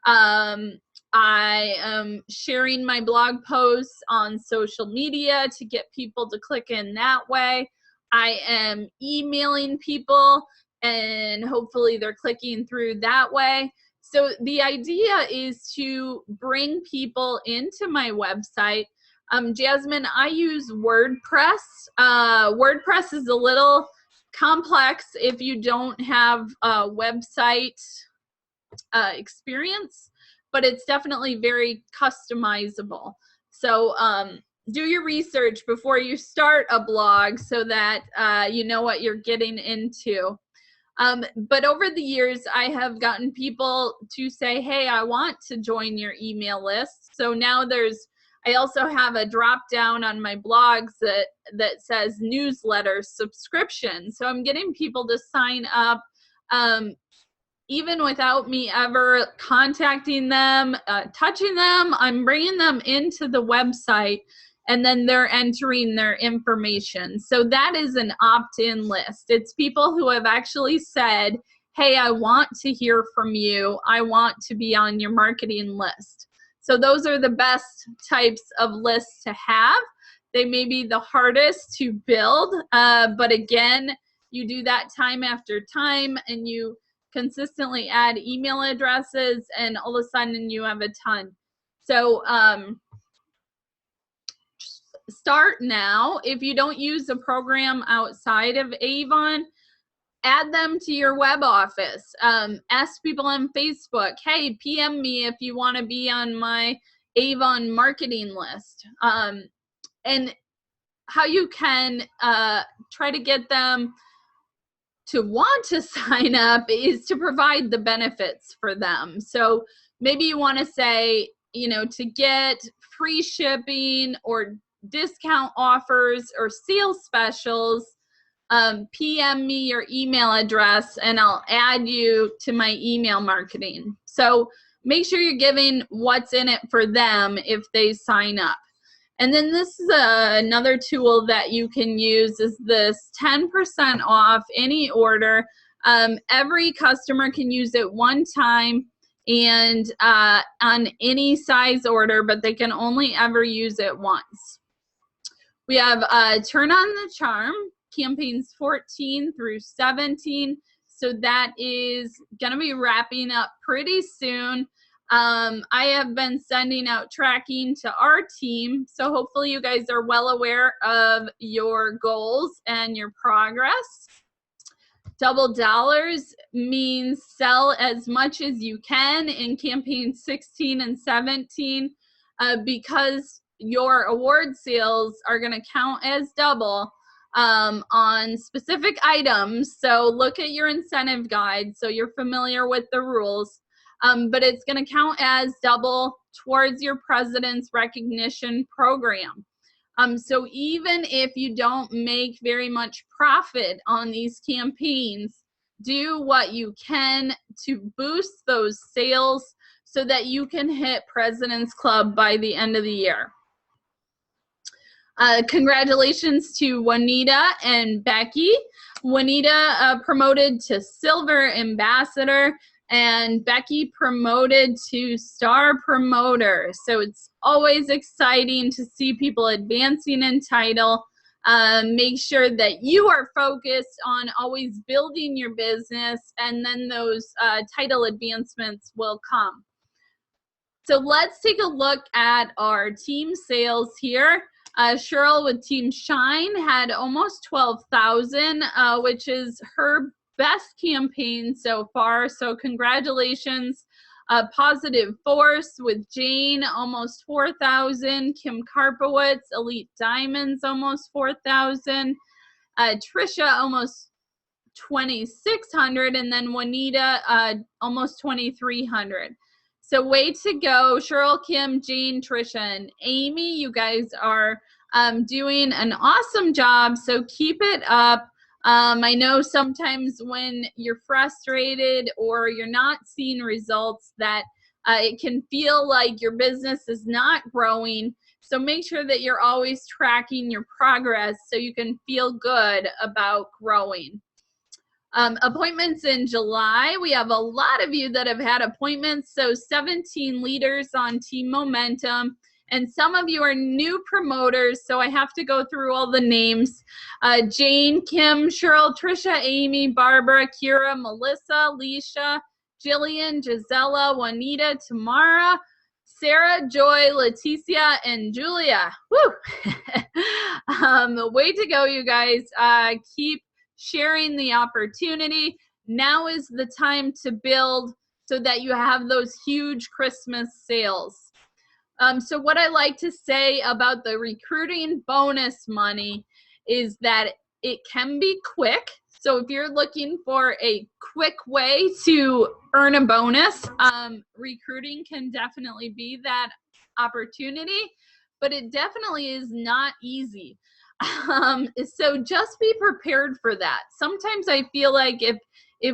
I am sharing my blog posts on social media to get people to click in that way. I am emailing people and hopefully they're clicking through that way. So the idea is to bring people into my website. Jasmine, I use WordPress. WordPress is a little complex if you don't have a website experience, but it's definitely very customizable. So do your research before you start a blog so that you know what you're getting into. But over the years, I have gotten people to say, hey, I want to join your email list. So now I also have a drop down on my blogs that says newsletter subscription. So I'm getting people to sign up even without me ever contacting them, touching them. I'm bringing them into the website and then they're entering their information. So that is an opt-in list. It's people who have actually said, hey, I want to hear from you. I want to be on your marketing list. So those are the best types of lists to have. They may be the hardest to build, but again, you do that time after time and you consistently add email addresses and all of a sudden you have a ton. So start now. If you don't use a program outside of Avon, add them to your web office. Ask people on Facebook, hey, PM me if you want to be on my Avon marketing list. And how you can try to get them to want to sign up is to provide the benefits for them. So maybe you want to say, to get free shipping or discount offers or sales specials, PM me your email address and I'll add you to my email marketing. So make sure you're giving what's in it for them if they sign up. And then this is another tool that you can use is this 10% off any order. Every customer can use it one time and on any size order, but they can only ever use it once. We have Turn on the Charm, campaigns 14 through 17. So that is going to be wrapping up pretty soon. I have been sending out tracking to our team. So hopefully you guys are well aware of your goals and your progress. Double dollars means sell as much as you can in campaign 16 and 17 because your award sales are going to count as double on specific items. So look at your incentive guide so you're familiar with the rules. But it's going to count as double towards your president's recognition program. So even if you don't make very much profit on these campaigns, do what you can to boost those sales so that you can hit President's Club by the end of the year. Congratulations to Juanita and Becky. Juanita promoted to Silver Ambassador and Becky promoted to Star Promoter. So it's always exciting to see people advancing in title. Make sure that you are focused on always building your business and then those title advancements will come. So let's take a look at our team sales here. Cheryl with Team Shine had almost 12,000, which is her best campaign so far. So congratulations. Positive Force with Jane, almost 4,000. Kim Karpowitz, Elite Diamonds, almost 4,000. Trisha, almost 2,600. And then Juanita, almost 2,300. So way to go, Cheryl, Kim, Jane, Trisha, and Amy. You guys are doing an awesome job. So keep it up. I know sometimes when you're frustrated or you're not seeing results that it can feel like your business is not growing. So make sure that you're always tracking your progress so you can feel good about growing. Appointments in July. We have a lot of you that have had appointments. So 17 leaders on Team Momentum. And some of you are new promoters, so I have to go through all the names. Jane, Kim, Cheryl, Trisha, Amy, Barbara, Kira, Melissa, Leisha, Jillian, Gisela, Juanita, Tamara, Sarah, Joy, Leticia, and Julia. Woo! Way to go, you guys. Keep sharing the opportunity. Now is the time to build so that you have those huge Christmas sales. So what I like to say about the recruiting bonus money is that it can be quick. So if you're looking for a quick way to earn a bonus, recruiting can definitely be that opportunity, but it definitely is not easy. So just be prepared for that. Sometimes I feel like if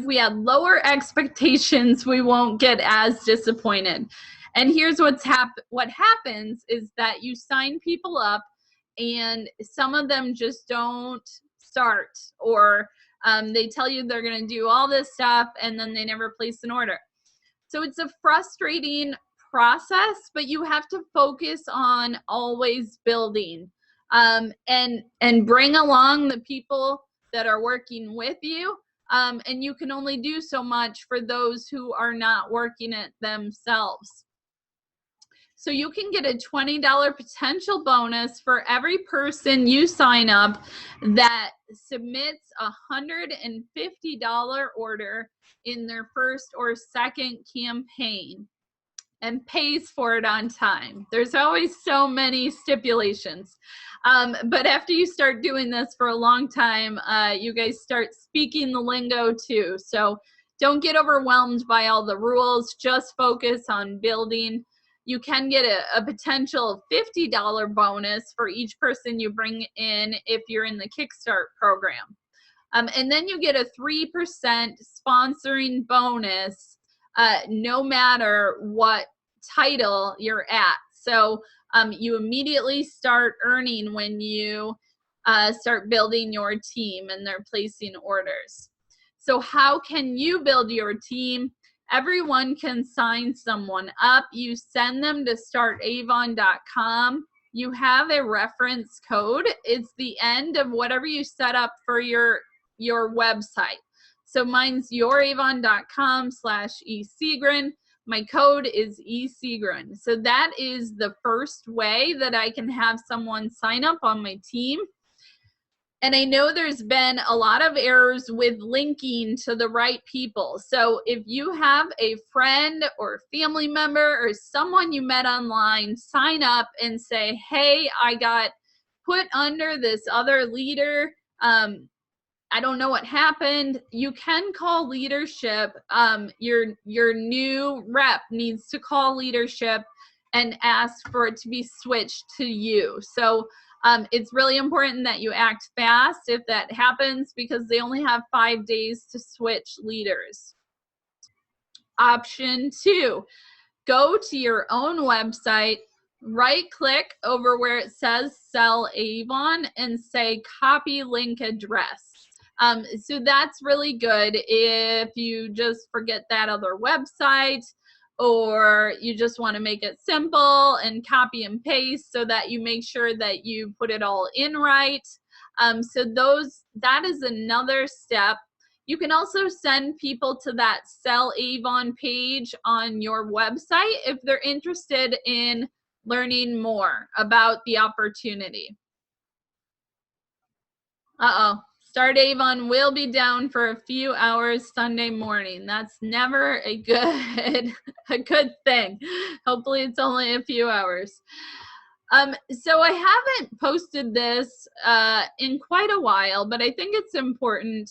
we have lower expectations, we won't get as disappointed. And here's what happens is that you sign people up and some of them just don't start, or they tell you they're going to do all this stuff and then they never place an order. So it's a frustrating process, but you have to focus on always building and bring along the people that are working with you. And you can only do so much for those who are not working it themselves. So you can get a $20 potential bonus for every person you sign up that submits a $150 order in their first or second campaign and pays for it on time. There's always so many stipulations. But after you start doing this for a long time, you guys start speaking the lingo too. So don't get overwhelmed by all the rules. Just focus on building. You can get a potential $50 bonus for each person you bring in if you're in the Kickstart program. And then you get a 3% sponsoring bonus no matter what title you're at. So you immediately start earning when you start building your team and they're placing orders. So how can you build your team? Everyone can sign someone up. You send them to startavon.com. You have a reference code. It's the end of whatever you set up for your website. So mine's youravon.com/eSegrin. My code is eSegrin. So that is the first way that I can have someone sign up on my team. And I know there's been a lot of errors with linking to the right people. So if you have a friend or family member or someone you met online, sign up and say, hey, I got put under this other leader. I don't know what happened. You can call leadership. Your new rep needs to call leadership and ask for it to be switched to you. So it's really important that you act fast if that happens, because they only have 5 days to switch leaders. Option 2, go to your own website, right click over where it says Sell Avon and say copy link address. So that's really good if you just forget that other website, or you just want to make it simple and copy and paste so that you make sure that you put it all in right. So that is another step. You can also send people to that Sell Avon page on your website if they're interested in learning more about the opportunity. Start Avon will be down for a few hours Sunday morning. That's never a good thing. Hopefully it's only a few hours. So I haven't posted this in quite a while, but I think it's important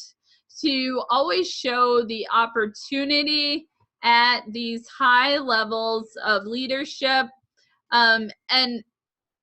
to always show the opportunity at these high levels of leadership. And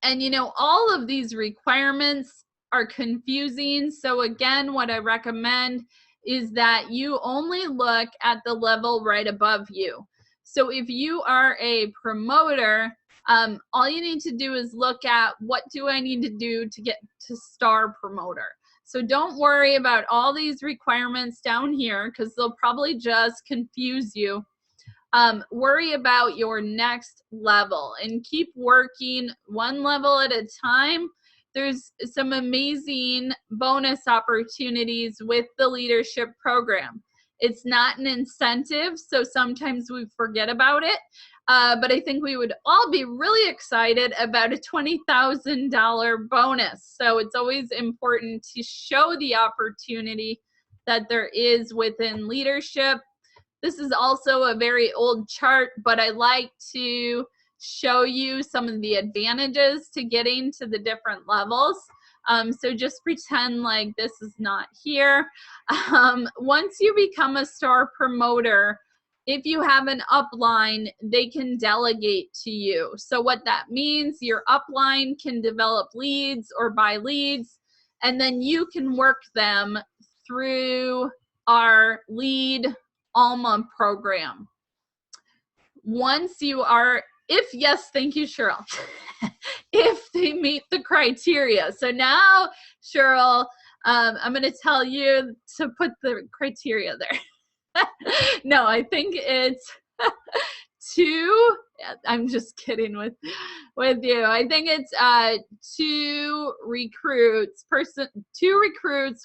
you know, all of these requirements are confusing. So again, what I recommend is that you only look at the level right above you. So if you are a promoter, all you need to do is look at what do I need to do to get to star promoter. So don't worry about all these requirements down here because they'll probably just confuse you. Worry about your next level and keep working one level at a time. There's some amazing bonus opportunities with the leadership program. It's not an incentive, so sometimes we forget about it. But I think we would all be really excited about a $20,000 bonus. So it's always important to show the opportunity that there is within leadership. This is also a very old chart, but I like to show you some of the advantages to getting to the different levels. So just pretend like this is not here. Once you become a star promoter, if you have an upline, they can delegate to you. So what that means, your upline can develop leads or buy leads, and then you can work them through our lead Alma program. Once you are, if yes, thank you, Cheryl, if they meet the criteria. So now, Cheryl, I'm going to tell you to put the criteria there. No, I think it's two. I'm just kidding with you. I think it's two recruits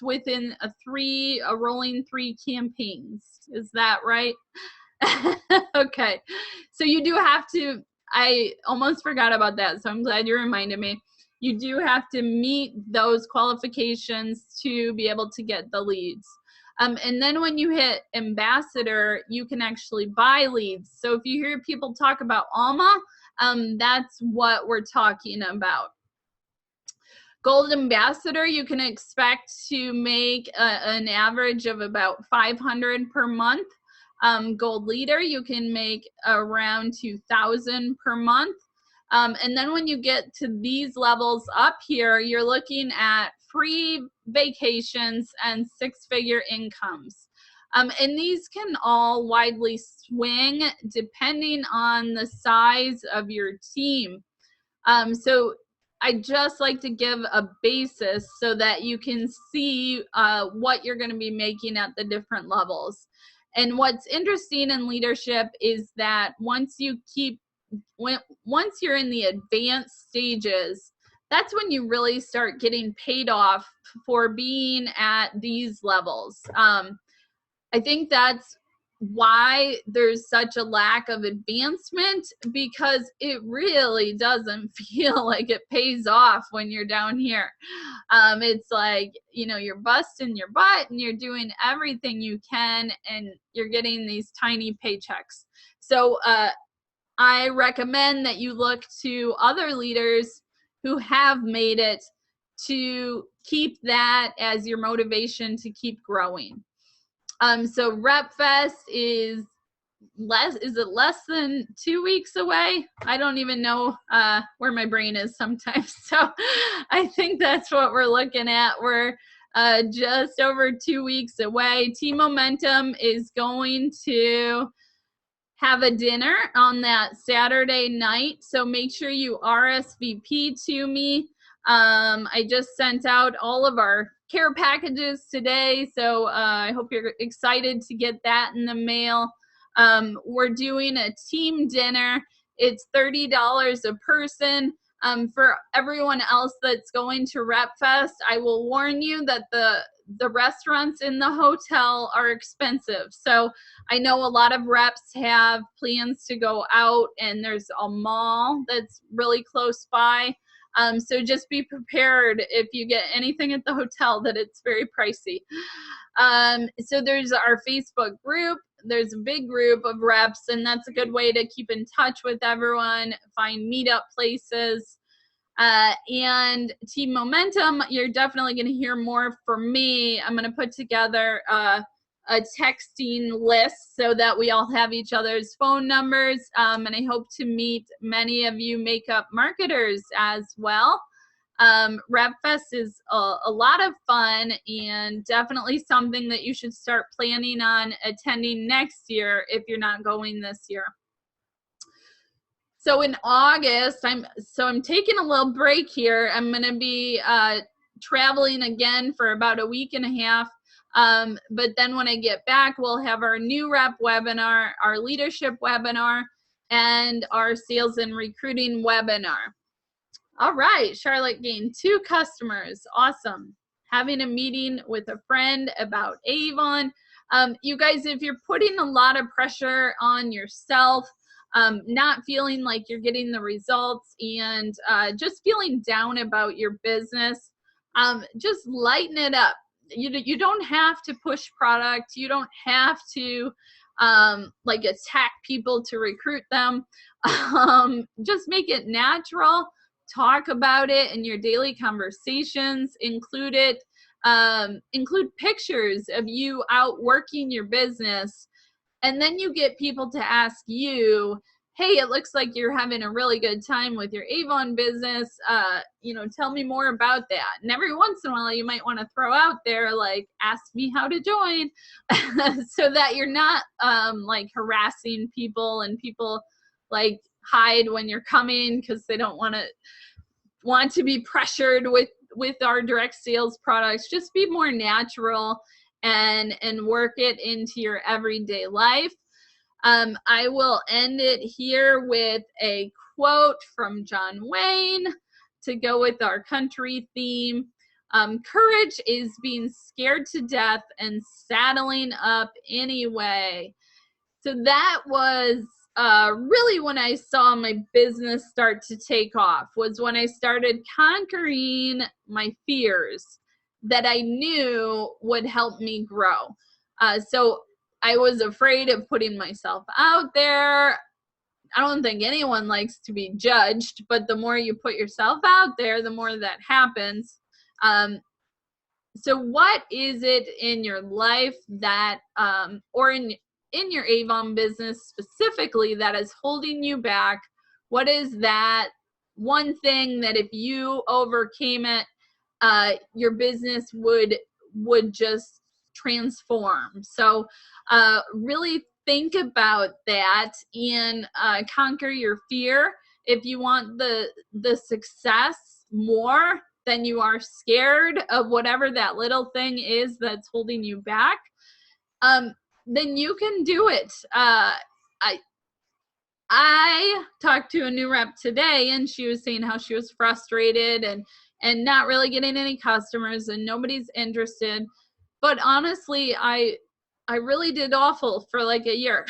within a rolling 3 campaigns. Is that right? Okay. So you do have to, I almost forgot about that, so I'm glad you reminded me. You do have to meet those qualifications to be able to get the leads. And then when you hit ambassador, you can actually buy leads. So if you hear people talk about Alma, that's what we're talking about. Gold ambassador, you can expect to make an average of about 500 per month. Gold leader, you can make around 2,000 per month. And then when you get to these levels up here, you're looking at free vacations and 6-figure incomes. And these can all widely swing depending on the size of your team. So I just like to give a basis so that you can see what you're going to be making at the different levels. And what's interesting in leadership is that once you're in the advanced stages, that's when you really start getting paid off for being at these levels. I think that's why there's such a lack of advancement, because it really doesn't feel like it pays off when you're down here. It's like, you know, you're busting your butt and you're doing everything you can and you're getting these tiny paychecks. So I recommend that you look to other leaders who have made it to keep that as your motivation to keep growing. So RepFest is it less than 2 weeks away? I don't even know where my brain is sometimes. So I think that's what we're looking at. We're just over 2 weeks away. Team Momentum is going to have a dinner on that Saturday night. So make sure you RSVP to me. I just sent out all of our care packages today. So I hope you're excited to get that in the mail. We're doing a team dinner. It's $30 a person. For everyone else that's going to RepFest, I will warn you that the restaurants in the hotel are expensive. So I know a lot of reps have plans to go out, and there's a mall that's really close by. So just be prepared if you get anything at the hotel that it's very pricey. So there's our Facebook group. There's a big group of reps, and that's a good way to keep in touch with everyone, find meetup places. And Team Momentum, you're definitely going to hear more from me. I'm going to put together a texting list so that we all have each other's phone numbers. And I hope to meet many of you makeup marketers as well. Rep Fest is a lot of fun and definitely something that you should start planning on attending next year if you're not going this year. So in August, I'm taking a little break here. I'm going to be traveling again for about a week and a half. But then when I get back, we'll have our new rep webinar, our leadership webinar, and our sales and recruiting webinar. All right, Charlotte gained 2 customers. Awesome. Having a meeting with a friend about Avon. You guys, if you're putting a lot of pressure on yourself, not feeling like you're getting the results, and just feeling down about your business, just lighten it up. You don't have to push product. You don't have to like attack people to recruit them. Just make it natural. Talk about it in your daily conversations. Include it. Include pictures of you out working your business. And then you get people to ask you, hey, it looks like you're having a really good time with your Avon business. Tell me more about that. And every once in a while, you might want to throw out there, like, ask me how to join, so that you're not like harassing people, and people like hide when you're coming because they don't want to be pressured with our direct sales products. Just be more natural and work it into your everyday life. I will end it here with a quote from John Wayne to go with our country theme. Courage is being scared to death and saddling up anyway. So that was really when I saw my business start to take off, was when I started conquering my fears that I knew would help me grow. So I was afraid of putting myself out there. I don't think anyone likes to be judged, but the more you put yourself out there, the more that happens. So what is it in your life that, or in your Avon business specifically, that is holding you back? What is that one thing that if you overcame it, your business would just transform? So really think about that and conquer your fear. If you want the success more than you are scared of whatever that little thing is that's holding you back, then you can do it. I talked to a new rep today, and she was saying how she was frustrated and not really getting any customers and nobody's interested. But honestly, I really did awful for like a year.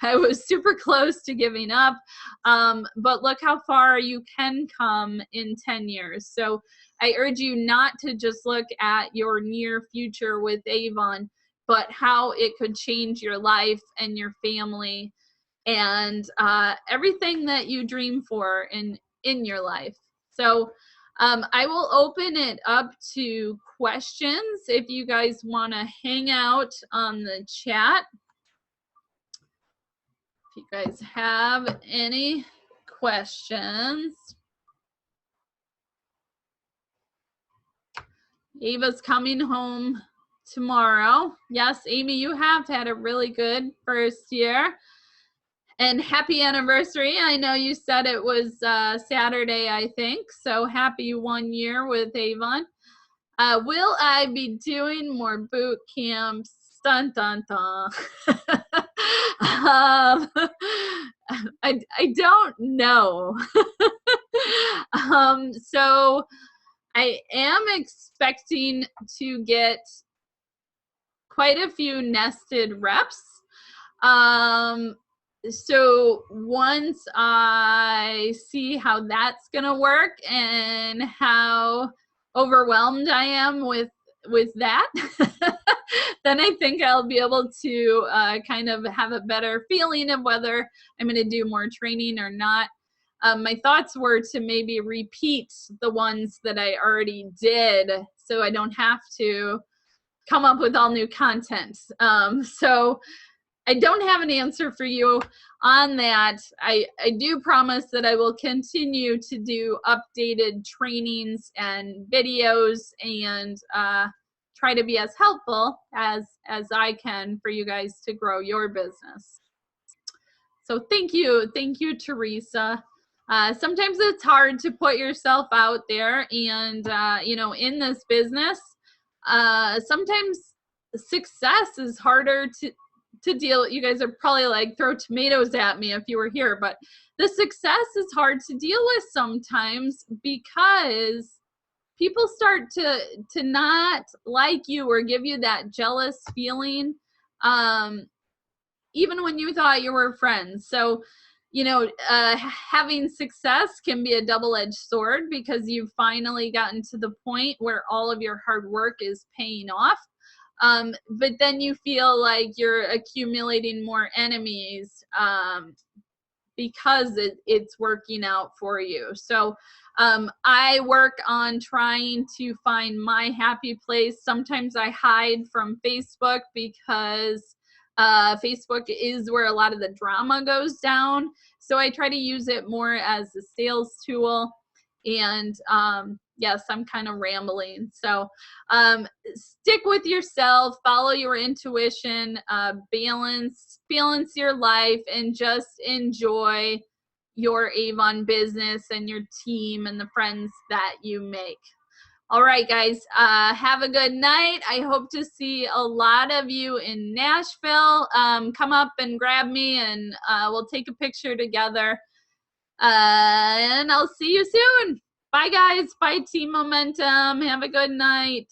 I was super close to giving up. But look how far you can come in 10 years. So I urge you not to just look at your near future with Avon, but how it could change your life and your family and everything that you dream for in your life. So I will open it up to questions if you guys want to hang out on the chat. If you guys have any questions. Ava's coming home tomorrow. Yes, Amy, you have had a really good first year. And happy anniversary. I know you said it was Saturday, I think. So happy 1 year with Avon. Will I be doing more boot camps? Dun, dun, dun. I don't know. So I am expecting to get quite a few nested reps. So once I see how that's gonna work and how overwhelmed I am with that, then I think I'll be able to kind of have a better feeling of whether I'm gonna do more training or not. My thoughts were to maybe repeat the ones that I already did, so I don't have to come up with all new content. So I don't have an answer for you on that. I do promise that I will continue to do updated trainings and videos and try to be as helpful as I can for you guys to grow your business. So thank you, Teresa. Sometimes it's hard to put yourself out there, and in this business, sometimes success is harder to deal. You guys are probably like, throw tomatoes at me if you were here, but the success is hard to deal with sometimes because people start to not like you or give you that jealous feeling, even when you thought you were friends. So having success can be a double-edged sword because you've finally gotten to the point where all of your hard work is paying off. But then you feel like you're accumulating more enemies because it's working out for you. So I work on trying to find my happy place. Sometimes I hide from Facebook because Facebook is where a lot of the drama goes down. So I try to use it more as a sales tool. And yes, I'm kind of rambling. So stick with yourself, follow your intuition, balance your life, and just enjoy your Avon business and your team and the friends that you make. All right, guys, have a good night. I hope to see a lot of you in Nashville. Come up and grab me, and we'll take a picture together. And I'll see you soon. Bye, guys. Bye, Team Momentum. Have a good night.